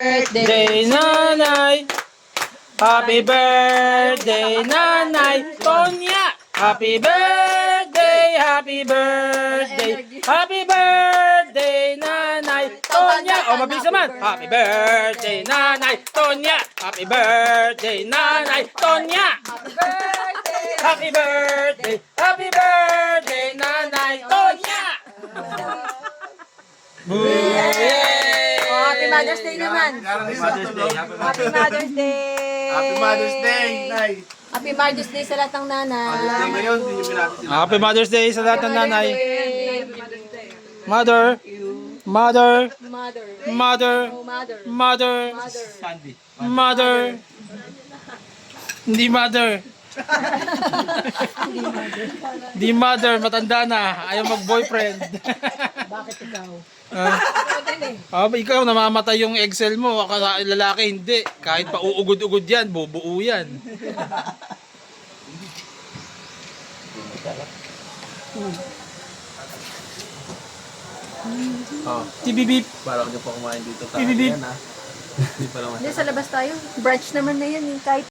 birthday, nanay. Happy birthday, nanay. Tonya. Happy birthday, happy birthday. Happy birthday, nanay. Tonya. O, mabilis naman. Happy birthday, nanay. Tonya. Happy birthday, nanay. Tonya. Happy birthday, happy birthday, nanay. Tonya. Happy Mother's Day naman. Happy Mother's Day. Happy Mother's Day. Happy Mother's Day, Nay. Happy Mother's Day sa lahat ng nanay. Mother's Day ngayon, hindi nyo pinapit sila. Happy Mother's Day sa lahat ng nanay. Mother, mother, Mother. mother, Oh, mother. mother, mother. Hindi mother. Hindi mother, matanda na. Ayaw mag-boyfriend. Bakit ikaw? Ikaw, namamatay yung Excel mo. Akala lalaki, hindi. Kahit pa uugod-ugod yan, bubuo yan. Tibibip. Parang nyo pa kumain dito. Bibibip. Hindi pa naman. Hindi, sa labas tayo. Brunch naman na yan. Kahit